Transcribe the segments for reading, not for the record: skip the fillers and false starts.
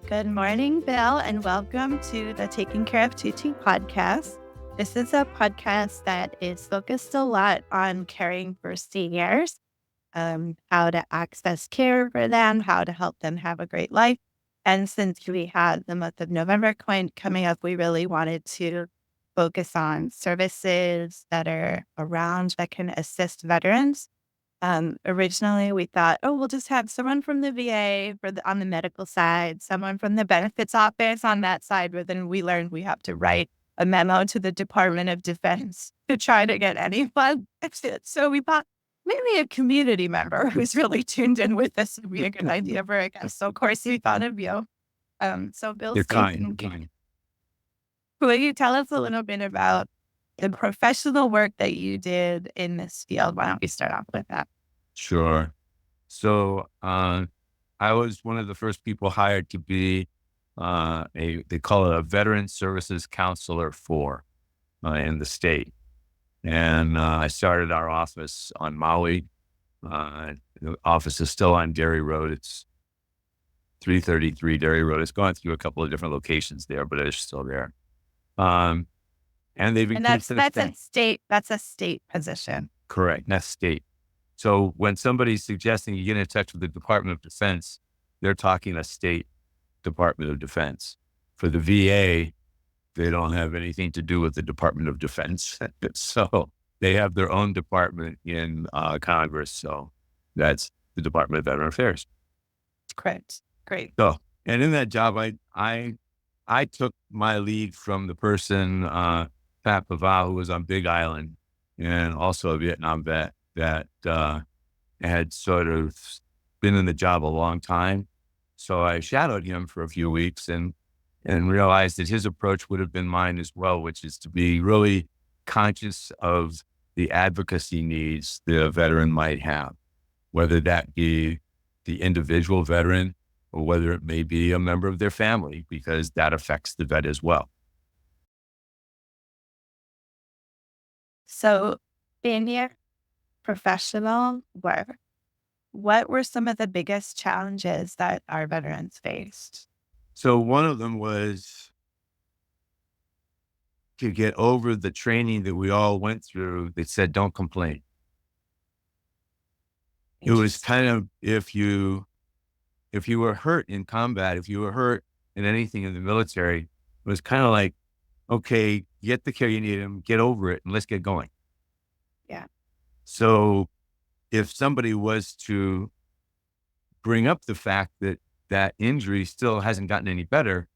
Good morning, Bill, and welcome to the Taking Care of Tutu podcast. This is a podcast that is focused a lot on caring for seniors, how to access care for them, how to help them have a great life. And since we had the month of November coming up, we really wanted to focus on services that are around that can assist veterans. Originally, we thought, oh, we'll just have someone from the VA on the medical side, someone from the benefits office on that side. But then we learned we have to write a memo to the Department of Defense to try to get anyone. So we thought maybe a community member who's really tuned in with this would be a good idea for a guest. So of course we thought of you. So Bill You're Staton, kind. will you tell us a little bit about the professional work that you did in this field? Why don't we start off with that? Sure. So I was one of the first people hired to be they call it a Veteran Services Counselor in the state. And I started our office on Maui. The office is still on Dairy Road. It's 333 Dairy Road. It's gone through a couple of different locations there, but it's still there. And they've And increased that's a state position. Correct. That's state. So when somebody's suggesting you get in touch with the Department of Defense, they're talking a state Department of Defense. For the VA, they don't have anything to do with the Department of Defense. So they have their own department in Congress. So that's the Department of Veteran Affairs. Correct. Great. So, and in that job, I took my lead from the person, Pat Pavao, who was on Big Island and also a Vietnam vet that had sort of been in the job a long time. So I shadowed him for a few weeks and realized that his approach would have been mine as well, which is to be really conscious of the advocacy needs the veteran might have, whether that be the individual veteran or whether it may be a member of their family, because that affects the vet as well. So in your professional work, what were some of the biggest challenges that our veterans faced? So one of them was to get over the training that we all went through that said, don't complain. It was kind of, if you were hurt in combat, if you were hurt in anything in the military, it was kind of like, okay, get the care you need and get over it and let's get going. Yeah. So if somebody was to bring up the fact that that injury still hasn't gotten any better,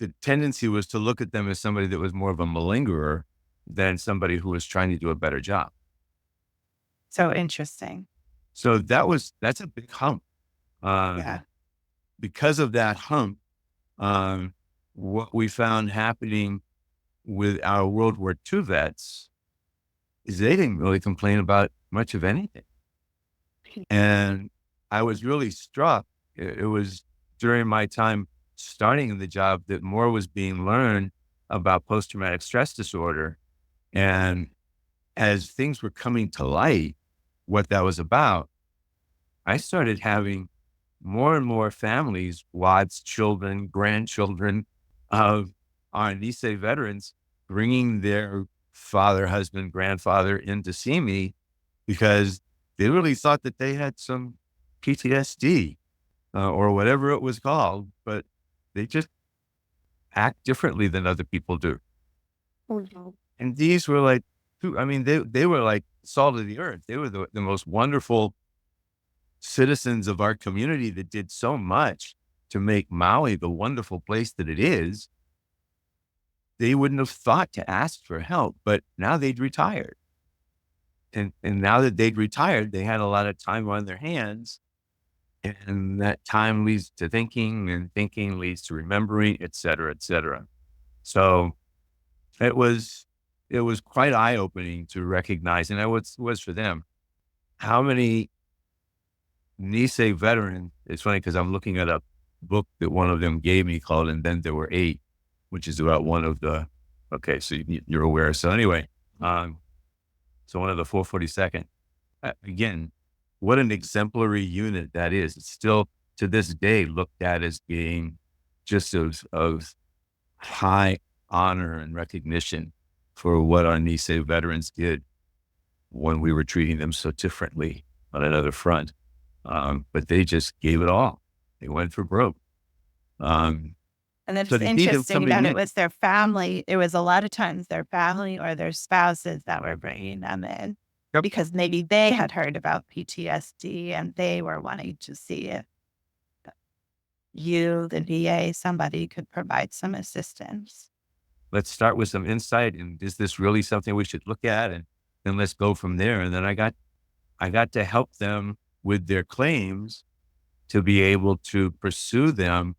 the tendency was to look at them as somebody that was more of a malingerer than somebody who was trying to do a better job. So interesting. So that's a big hump. Yeah. Because of that hump, what we found happening with our World War II vets is they didn't really complain about much of anything. And I was really struck. It was during my time starting in the job that more was being learned about post-traumatic stress disorder. And as things were coming to light, what that was about, I started having more and more families, wives, children, grandchildren of our Nisei veterans bringing their father, husband, grandfather in to see me because they really thought that they had some PTSD or whatever it was called, but they just act differently than other people do. Mm-hmm. And these were like, they were like salt of the earth. They were the most wonderful citizens of our community that did so much to make Maui the wonderful place that it is. They wouldn't have thought to ask for help, but now they'd retired. And now that they'd retired, they had a lot of time on their hands. And that time leads to thinking, and thinking leads to remembering, et cetera, et cetera. So it was quite eye-opening to recognize, and that was for them, how many Nisei veterans. It's funny because I'm looking at a book that one of them gave me called "And Then There Were Eight," which is about one of the. Okay, so you're aware. So anyway, so one of the 442nd. Again, what an exemplary unit that is. It's still to this day looked at as being just of high honor and recognition for what our Nisei veterans did when we were treating them so differently on another front. But they just gave it all. They went for broke. And it's So they needed interesting somebody that it in. was their family. It was a lot of times their family or their spouses that were bringing them in Yep. because maybe they had heard about PTSD and they were wanting to see if you, the VA, somebody could provide some assistance. Let's start with some insight. And is this really something we should look at? And then let's go from there. And then I got to help them with their claims to be able to pursue them.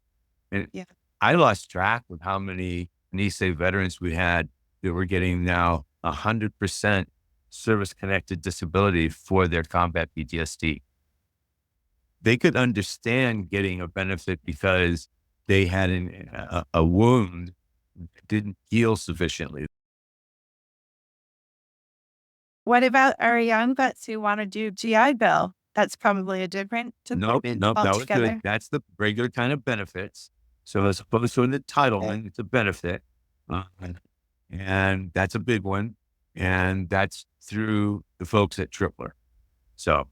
And Yeah. I lost track of how many Nisei veterans we had that were getting now 100% service-connected disability for their combat PTSD. They could understand getting a benefit because they had a wound that didn't heal sufficiently. What about our young vets who want to do GI Bill? That's probably a different Nope, department that was good. altogether. That's the regular kind of benefits. So as opposed to an entitlement, it's a benefit. And that's a big one. And that's through the folks at Tripler. So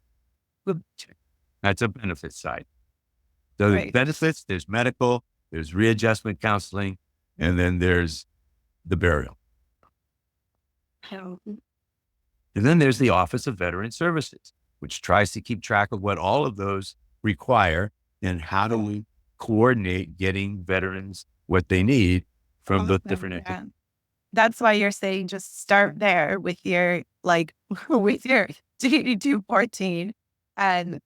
that's a benefit side. So there's Right. benefits, there's medical, there's readjustment counseling, and then there's the burial. Oh, And then there's the Office of Veteran Services, which tries to keep track of what all of those require and how do we coordinate getting veterans what they need from the awesome, different yeah. entities. That's why you're saying just start there with your, like, with your DD-214 and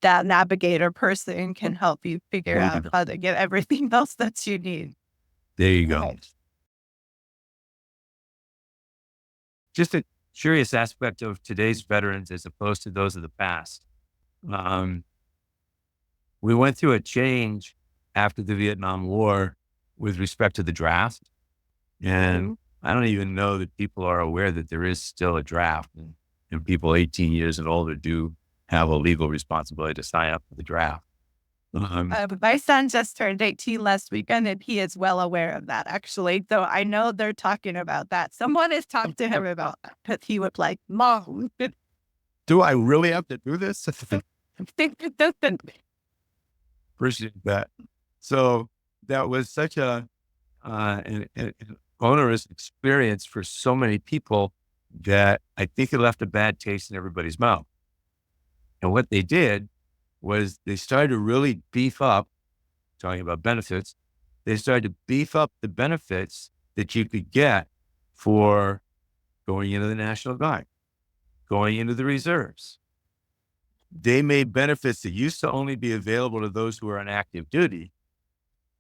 that navigator person can help you figure There you out go. how to get everything else that you need. There you go. Right. Just a curious aspect of today's veterans as opposed to those of the past. We went through a change after the Vietnam War with respect to the draft. And I don't even know that people are aware that there is still a draft, and people 18 years and older do have a legal responsibility to sign up for the draft. My son just turned 18 last weekend, and he is well aware of that, actually. So I know they're talking about that. Someone has talked to him about that because he was like, Mom, Do I really have to do this? Appreciate that. So that was such an onerous experience for so many people that I think it left a bad taste in everybody's mouth. And what they did was they started to really beef up, talking about benefits, they started to beef up the benefits that you could get for going into the National Guard, going into the reserves. They made benefits that used to only be available to those who are on active duty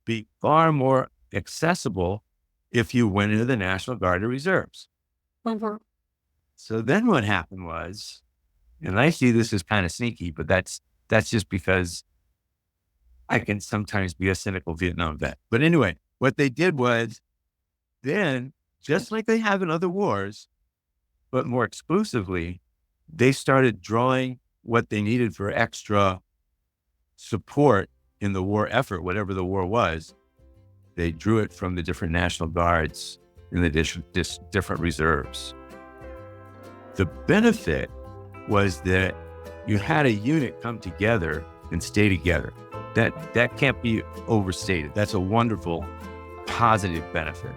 be far more accessible if you went into the National Guard or reserves. So then what happened was, and I see this as kind of sneaky, but that's just because I can sometimes be a cynical Vietnam vet. But anyway, what they did was then, just like they have in other wars, but more exclusively, they started drawing what they needed for extra support in the war effort, whatever the war was. They drew it from the different National Guards and the different reserves. The benefit was that you had a unit come together and stay together. That can't be overstated. That's a wonderful, positive benefit.